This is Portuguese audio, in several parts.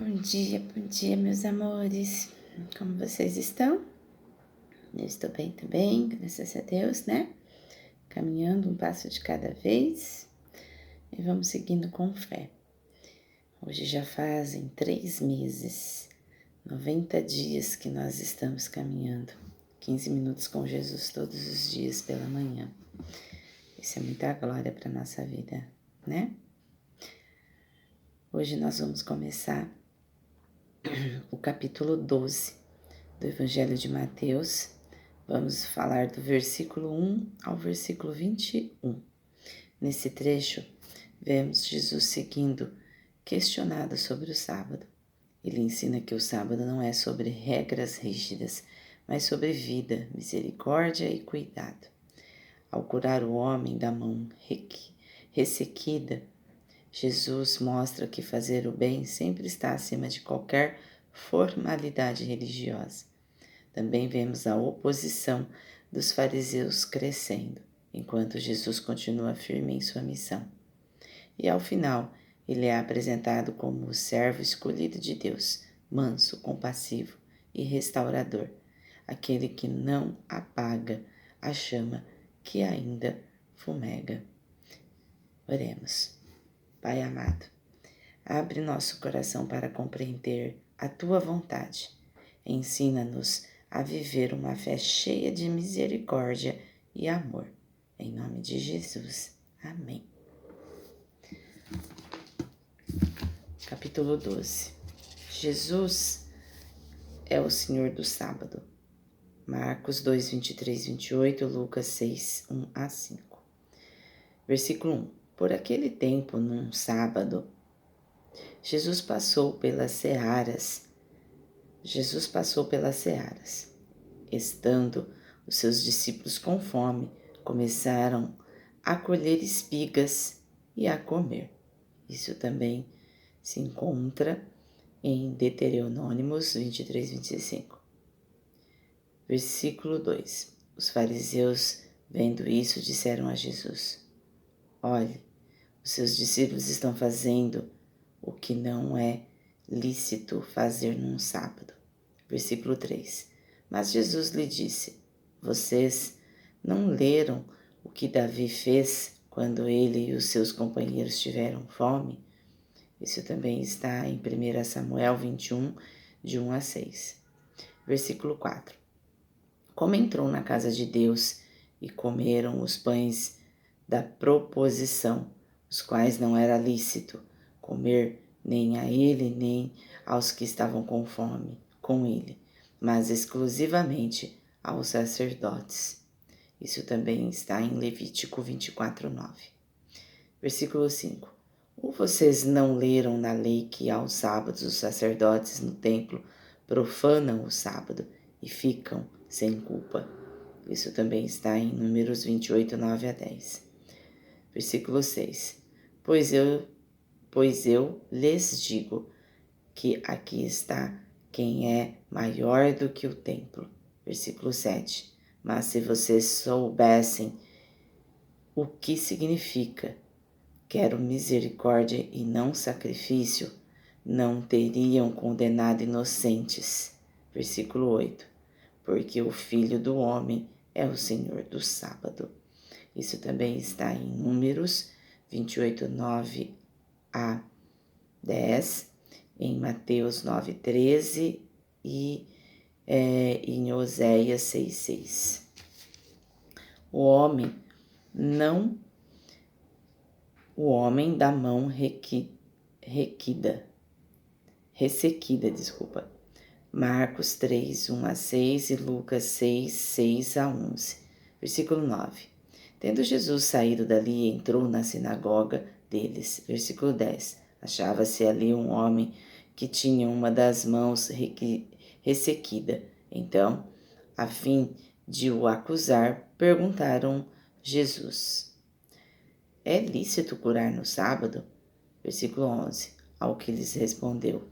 Bom dia, meus amores. Como vocês estão? Eu estou bem também, graças a Deus, né? Caminhando um passo de cada vez e vamos seguindo com fé. Hoje já fazem 3 meses, 90 dias que nós estamos caminhando. 15 minutos com Jesus todos os dias pela manhã. Isso é muita glória para nossa vida, né? Hoje nós vamos começar o capítulo 12 do Evangelho de Mateus. Vamos falar do versículo 1 ao versículo 21. Nesse trecho, vemos Jesus seguindo, questionado sobre o sábado. Ele ensina que o sábado não é sobre regras rígidas, mas sobre vida, misericórdia e cuidado. Ao curar o homem da mão ressequida, Jesus mostra que fazer o bem sempre está acima de qualquer formalidade religiosa. Também vemos a oposição dos fariseus crescendo, enquanto Jesus continua firme em sua missão. E ao final, ele é apresentado como o servo escolhido de Deus, manso, compassivo e restaurador, aquele que não apaga a chama que ainda fumega. Oremos. Pai amado, abre nosso coração para compreender a Tua vontade. Ensina-nos a viver uma fé cheia de misericórdia e amor. Em nome de Jesus. Amém. Capítulo 12. Jesus é o Senhor do sábado. Marcos 2, 23, 28, Lucas 6, 1 a 5. Versículo 1. Por aquele tempo, num sábado, Jesus passou pelas searas. Estando os seus discípulos com fome, começaram a colher espigas e a comer. Isso também se encontra em Deuteronômios 23, 25. Versículo 2. Os fariseus, vendo isso, disseram a Jesus: Olhe, os seus discípulos estão fazendo o que não é lícito fazer num sábado. Versículo 3. Mas Jesus lhe disse: Vocês não leram o que Davi fez quando ele e os seus companheiros tiveram fome? Isso também está em 1 Samuel 21, de 1 a 6. Versículo 4. Como entrou na casa de Deus e comeram os pães da proposição, os quais não era lícito comer nem a ele, nem aos que estavam com fome com ele, mas exclusivamente aos sacerdotes. Isso também está em Levítico 24, 9. Versículo 5. Ou vocês não leram na lei que aos sábados os sacerdotes no templo profanam o sábado e ficam sem culpa? Isso também está em Números 28, 9 a 10. Versículo 6. Pois eu lhes digo que aqui está quem é maior do que o templo. Versículo 7. Mas se vocês soubessem o que significa quero misericórdia e não sacrifício, não teriam condenado inocentes. Versículo 8. Porque o Filho do Homem é o Senhor do sábado. Isso também está em Números 28, 9 a 10, em Mateus 9, 13 e em Oséias 6, 6. O homem da mão ressequida. Marcos 3, 1 a 6 e Lucas 6, 6 a 11. Versículo 9. Tendo Jesus saído dali, entrou na sinagoga deles. Versículo 10. Achava-se ali um homem que tinha uma das mãos ressequida. Então, a fim de o acusar, perguntaram Jesus: É lícito curar no sábado? Versículo 11. Ao que lhes respondeu: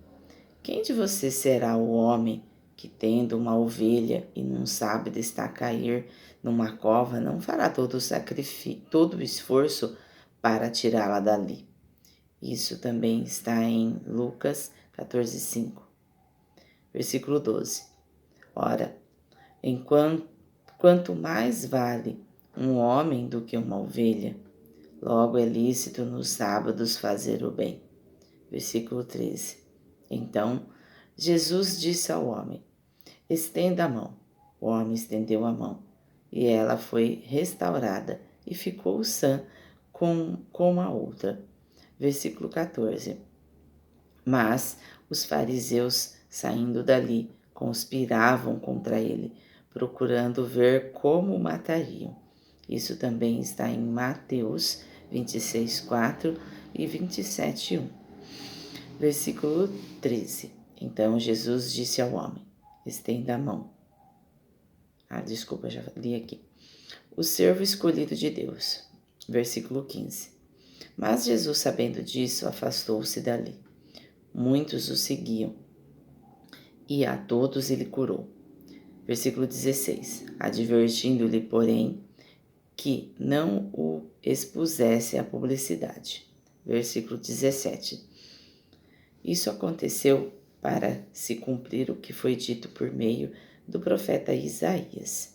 Quem de vocês será o homem que, tendo uma ovelha e não sabe está a cair numa cova, não fará todo o esforço para tirá-la dali? Isso também está em Lucas 14:5. Versículo 12. Ora, quanto mais vale um homem do que uma ovelha, logo é lícito nos sábados fazer o bem. Versículo 13. Então, Jesus disse ao homem: estenda a mão. O homem estendeu a mão, e ela foi restaurada e ficou sã como a outra. Versículo 14. Mas os fariseus, saindo dali, conspiravam contra ele, procurando ver como o matariam. Isso também está em Mateus 26:4 e 27:1. Versículo 13. Então Jesus disse ao homem: estenda a mão. Desculpa, já li aqui. O servo escolhido de Deus. Versículo 15. Mas Jesus, sabendo disso, afastou-se dali. Muitos o seguiam, e a todos ele curou. Versículo 16. Advertindo-lhe, porém, que não o expusesse à publicidade. Versículo 17. Isso aconteceu para se cumprir o que foi dito por meio do profeta Isaías.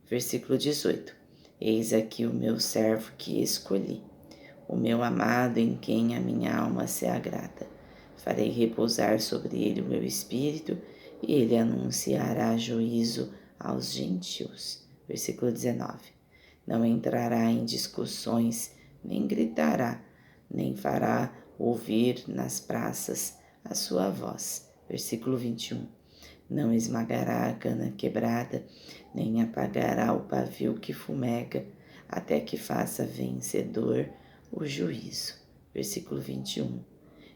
Versículo 18. Eis aqui o meu servo que escolhi, o meu amado em quem a minha alma se agrada. Farei repousar sobre ele o meu espírito e ele anunciará juízo aos gentios. Versículo 19. Não entrará em discussões, nem gritará, nem fará ouvir nas praças a sua voz. Versículo 21. Não esmagará a cana quebrada, nem apagará o pavio que fumega, até que faça vencedor o juízo. Versículo 21.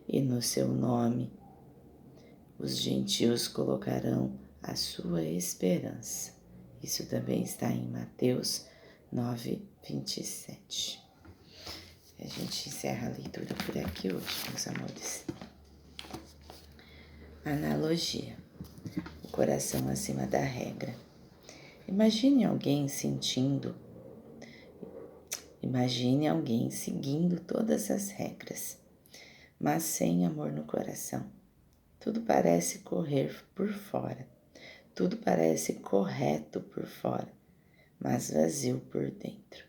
E no seu nome os gentios colocarão a sua esperança. Isso também está em Mateus 9:27. A gente encerra a leitura por aqui hoje, meus amores. Analogia. O coração acima da regra. Imagine alguém seguindo todas as regras, mas sem amor no coração. Tudo parece correr por fora, tudo parece correto por fora, mas vazio por dentro.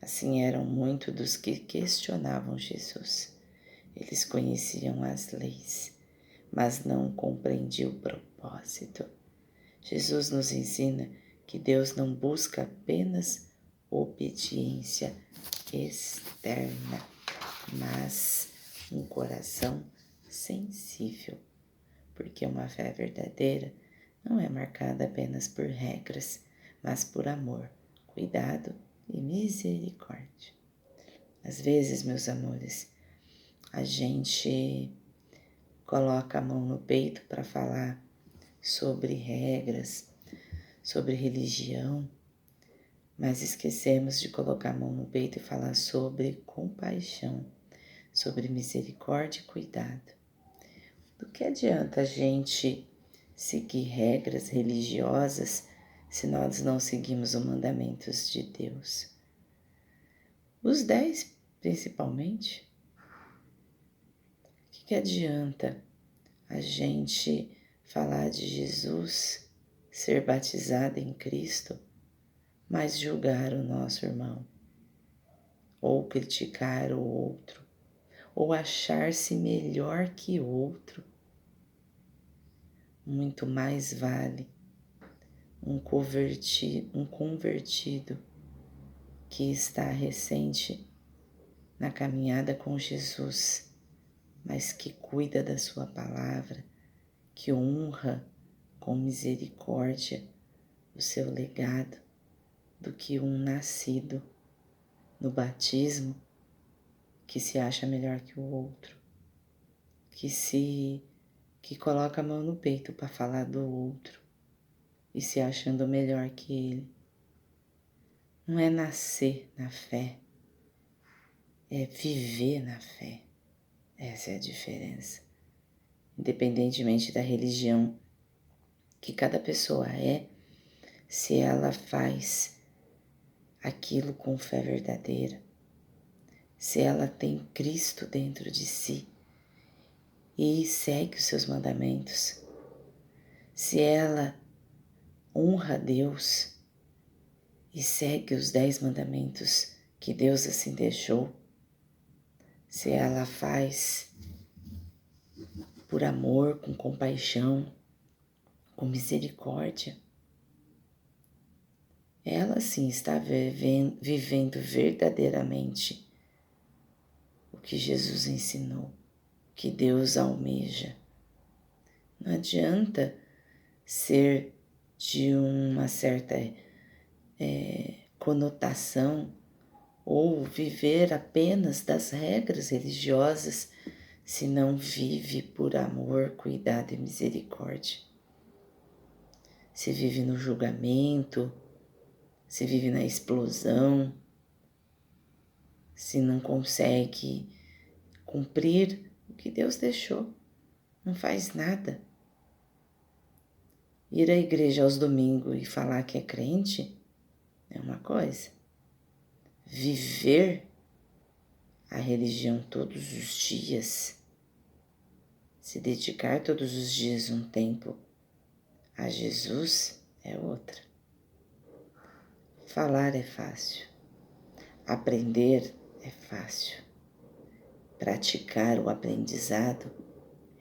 Assim eram muitos dos que questionavam Jesus. Eles conheciam as leis, mas não compreendiam o propósito. Jesus nos ensina que Deus não busca apenas obediência externa, mas um coração sensível, porque uma fé verdadeira não é marcada apenas por regras, mas por amor, cuidado e misericórdia. Às vezes, meus amores, a gente coloca a mão no peito para falar sobre regras, sobre religião, mas esquecemos de colocar a mão no peito e falar sobre compaixão, sobre misericórdia e cuidado. Do que adianta a gente seguir regras religiosas se nós não seguimos os mandamentos de Deus? Os 10, principalmente. O que adianta a gente falar de Jesus, ser batizado em Cristo, mas julgar o nosso irmão, ou criticar o outro, ou achar-se melhor que o outro? Muito mais vale um convertido que está recente na caminhada com Jesus, mas que cuida da sua palavra, que honra com misericórdia o seu legado, do que um nascido no batismo que se acha melhor que o outro, que coloca a mão no peito para falar do outro e se achando melhor que ele. Não é nascer na fé, é viver na fé. Essa é a diferença. Independentemente da religião que cada pessoa é, se ela faz aquilo com fé verdadeira, se ela tem Cristo dentro de si e segue os seus mandamentos, se ela honra a Deus e segue os 10 mandamentos que Deus assim deixou, se ela faz por amor, com compaixão, com misericórdia, ela sim está vivendo verdadeiramente o que Jesus ensinou, o que Deus almeja. Não adianta ser de uma certa conotação ou viver apenas das regras religiosas se não vive por amor, cuidado e misericórdia. Se vive no julgamento, se vive na explosão, se não consegue cumprir o que Deus deixou, não faz nada. Ir à igreja aos domingos e falar que é crente é uma coisa. Viver a religião todos os dias, se dedicar todos os dias um tempo a Jesus é outra. Falar é fácil, aprender é fácil. Praticar o aprendizado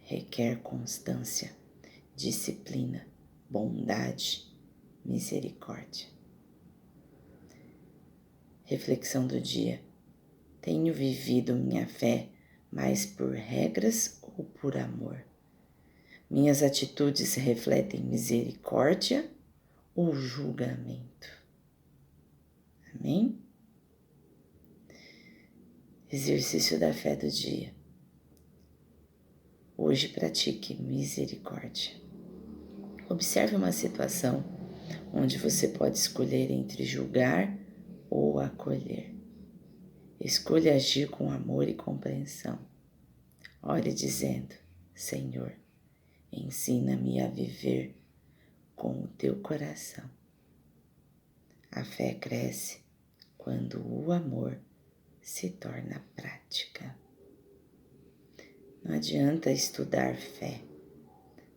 requer constância, disciplina, bondade, misericórdia. Reflexão do dia. Tenho vivido minha fé mais por regras ou por amor? Minhas atitudes refletem misericórdia ou julgamento? Amém? Exercício da fé do dia. Hoje pratique misericórdia. Observe uma situação onde você pode escolher entre julgar ou acolher. Escolha agir com amor e compreensão. Ore dizendo: Senhor, ensina-me a viver com o teu coração. A fé cresce quando o amor se torna prática. Não adianta estudar fé,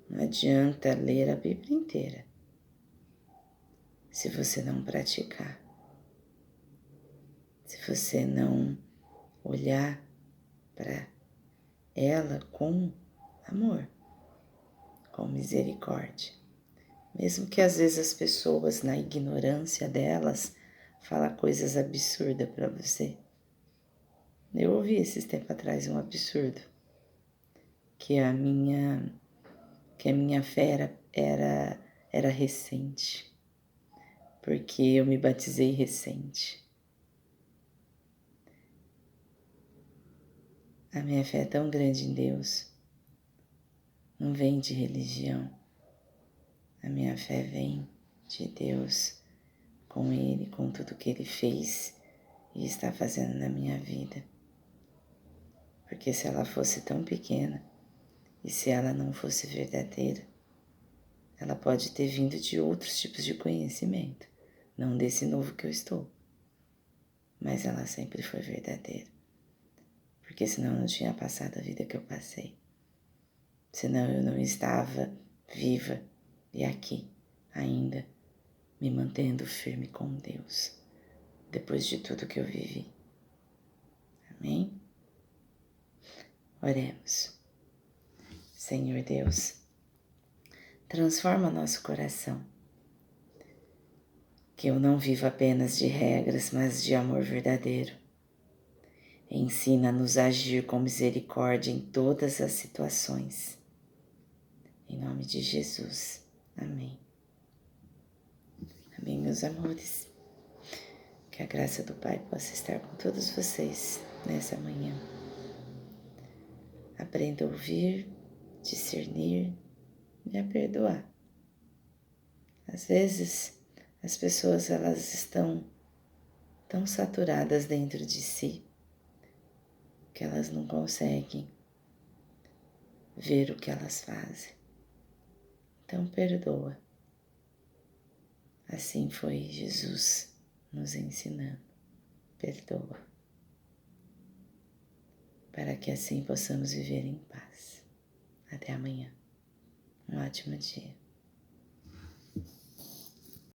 não adianta ler a Bíblia inteira se você não praticar, se você não olhar para ela com amor, com misericórdia. Mesmo que às vezes as pessoas, na ignorância delas, falam coisas absurdas para você. Eu ouvi esses tempos atrás um absurdo, que a minha fé era recente, porque eu me batizei recente. A minha fé é tão grande em Deus, não vem de religião. A minha fé vem de Deus, com Ele, com tudo que Ele fez e está fazendo na minha vida. Porque se ela fosse tão pequena e se ela não fosse verdadeira, ela pode ter vindo de outros tipos de conhecimento, não desse novo que eu estou. Mas ela sempre foi verdadeira. Porque senão eu não tinha passado a vida que eu passei. Senão eu não estava viva e aqui ainda, me mantendo firme com Deus, depois de tudo que eu vivi. Amém? Oremos. Senhor Deus, transforma nosso coração, que eu não viva apenas de regras, mas de amor verdadeiro. Ensina-nos a agir com misericórdia em todas as situações. Em nome de Jesus. Amém. Amém, meus amores. Que a graça do Pai possa estar com todos vocês nessa manhã. Aprenda a ouvir, discernir e a perdoar. Às vezes, as pessoas elas estão tão saturadas dentro de si que elas não conseguem ver o que elas fazem. Então, perdoa. Assim foi Jesus nos ensinando. Perdoa. para que assim possamos viver em paz. Até amanhã. Um ótimo dia.